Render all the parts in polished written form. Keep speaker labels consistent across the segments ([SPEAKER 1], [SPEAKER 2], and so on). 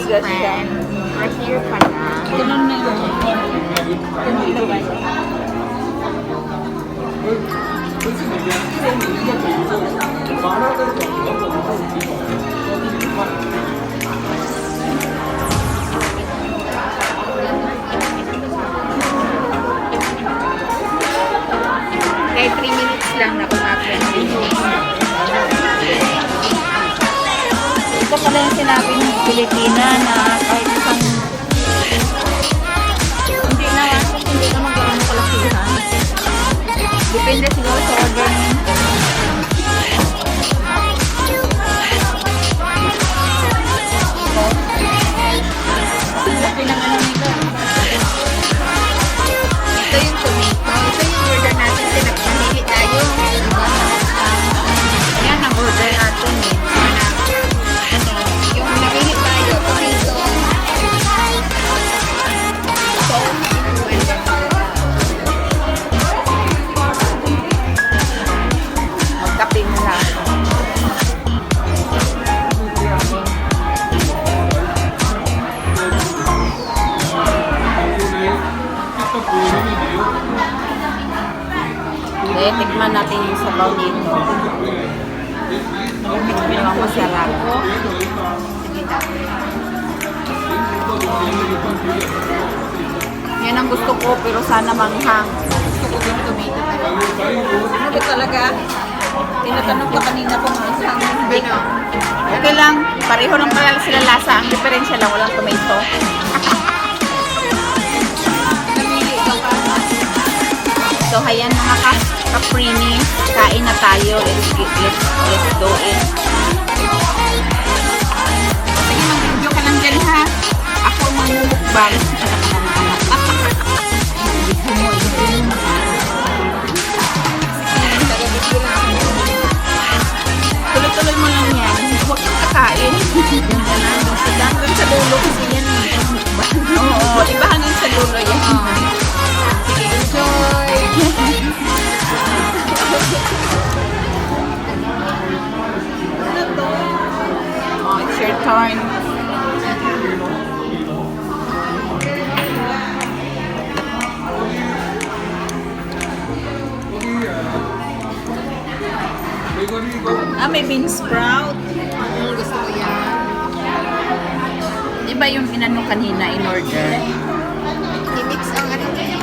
[SPEAKER 1] Bigas siya.
[SPEAKER 2] friend. We're here pala.
[SPEAKER 1] Ganun na yun. Ganun na ba?
[SPEAKER 2] Kaya 3 minutes lang na kumakain.
[SPEAKER 1] Ito pala yung sinabi ng Pilipina na kahit isang hindi na magkaroon ng kalakihan. Depende siguro sa order niyo. Laki ng ano nito.
[SPEAKER 2] Ito yung tomato. Ito yung order natin. Pinagpahili tayo. Yan ang order natin eh. Yung nahili tayo. Tomato. Magkape mo lang.
[SPEAKER 1] Okay, tikman natin yung sabaw dito. Mukhang masarap.
[SPEAKER 2] Sige na.
[SPEAKER 1] Yan ang gusto ko, pero sana manghang.
[SPEAKER 2] Gusto ko yung tomato talaga.
[SPEAKER 1] Ano ba talaga? Tinatanong ka kanina kung manghang. Hindi.
[SPEAKER 2] Ano?
[SPEAKER 1] Okay lang, pareho lang pala sila lasa. Ang diferensya lang, walang tomato.
[SPEAKER 2] Namili ka pa.
[SPEAKER 1] So, hayan mga kaprini, kain na tayo. Let's do it.
[SPEAKER 2] Sige, mag-video ka lang dyan ha.
[SPEAKER 1] Ako ang mamumukbang. Tuloy-tuloy mo lang yan. Huwag kang kakain.
[SPEAKER 2] Hanggang sa dulo kasi yan eh.
[SPEAKER 1] Oo, iba hanggang sa dulo yan.
[SPEAKER 2] Sige, enjoy! Ano to?
[SPEAKER 1] Oh, it's your turn. May bean sprout.
[SPEAKER 2] Gusto ko yan.
[SPEAKER 1] Di ba yung inano kanina in order?
[SPEAKER 2] I-mix ang ano niya.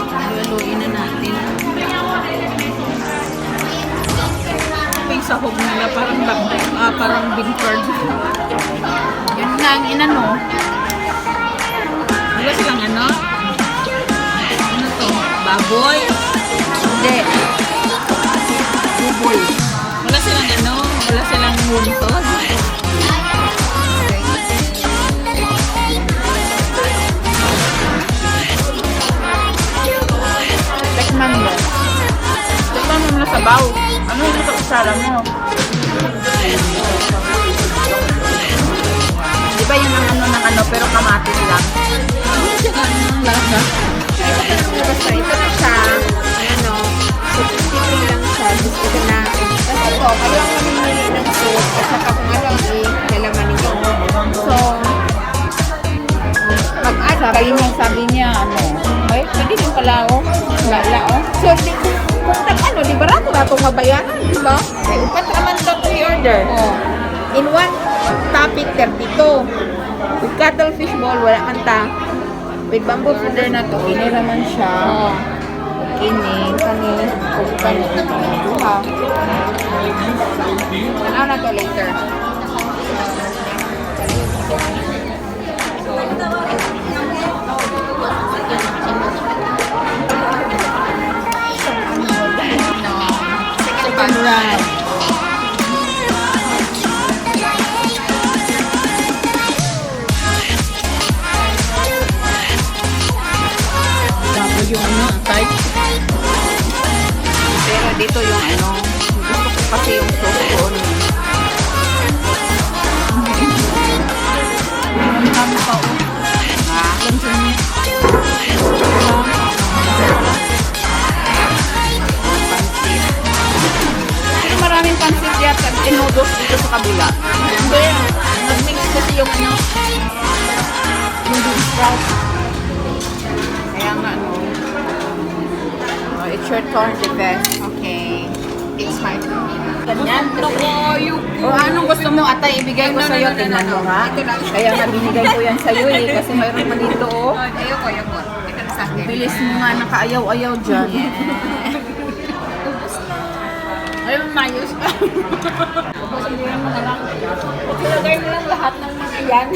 [SPEAKER 1] Haluin na natin. Yung sahog nila parang bean curd. Yun nga ang inano. Wala silang ano? Ano to? Baboy? Hindi. Buboy. Wala silang ano? Wala silang wuntod. Tekman mo. Tekman mo na sabaw. Ano yung ito kusara mo? Di ba yun ang ano ng ano pero kamatis lang? Ano siya ang lasa?
[SPEAKER 2] Basta ito na siya. Ano, simple lang siya. Gusto ko na. Kasi po, kayo ang mamimili ng soup. At saka kung ano ang i-nalaman ninyo. So, mag-add
[SPEAKER 1] Sabi niya, ano? Ay, pwede din pala ako. Lala, oh.
[SPEAKER 2] So, kung di ba rato na itong mabayaran, di ba?
[SPEAKER 1] May upat naman ito pre-order.
[SPEAKER 2] Oh. In one topic, 32. With cuttlefish ball, wala kanta. With bamboo
[SPEAKER 1] Order na to. Ini naman siya.
[SPEAKER 2] Oh.
[SPEAKER 1] Kini. Kani.
[SPEAKER 2] Duha. Ano na to later?
[SPEAKER 1] Second round. Tapos yung ano, type. Pero dito yung ano, gusto ko kasi yung sauce doon. Ang dami pa oh. Lansan niya. Pero maraming pansit yata at noodles dito sa kabila. Hindi. your turn, Beth.
[SPEAKER 2] Okay. It's my turn.
[SPEAKER 1] Ganyan.
[SPEAKER 2] Nakayo
[SPEAKER 1] O anong gusto mo, atay, ibigay ko sa'yo. Tingnan mo, ha?
[SPEAKER 2] Ito lang.
[SPEAKER 1] Kaya nga binigay ko yan sa'yo eh. Kasi mayroon pa dito, oh.
[SPEAKER 2] Ayoko. Ito na sa akin.
[SPEAKER 1] Bilis mo nga, nakaayaw-ayaw dyan.
[SPEAKER 2] Ayun, mayos ka. Sabihin mo na lang. Ilagay mo lang lahat ng mga yan.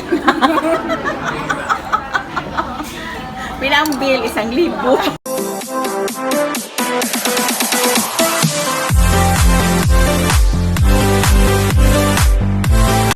[SPEAKER 1] Bilang bill, 1,000.